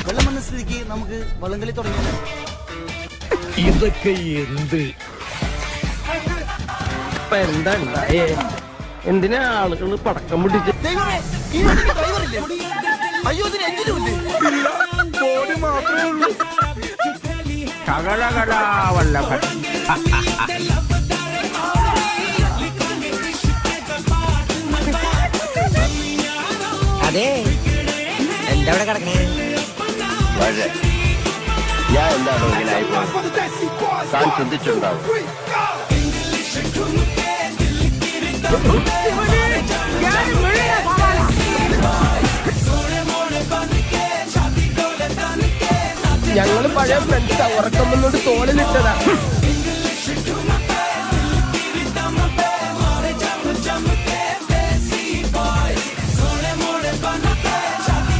വെള്ളം വന്ന സ്ഥിതിക്ക് നമുക്ക് വള്ളംകളി തുടങ്ങിയാലോ? ഇതൊക്കെ എന്ത്? എന്താ ഉണ്ടായേ? എന്തിനാ ആളുകൾ പടക്കം പിടിച്ച്? ദൈവമേ, ഈ വണ്ടിക്ക് ഡ്രൈവറില്ലേ? അയ്യോ, ഇതിന് എഞ്ചിനുമില്ലേ? ബോഡി മാത്രമേ ഉള്ളൂ. വല്ലഭൻ അതെ, എന്താ ഇവിടെ കിടക്കണേ? ഞാൻ എന്താണോ ഇങ്ങനെ ആയിപ്പോയത്? താൻ ചിന്തിച്ചിട്ടുണ്ടാവും. ഞങ്ങള് പഴയ ഫ്രണ്ട്സാ. ഉറക്കം വന്നോണ്ട് തോളിലിട്ടതാ.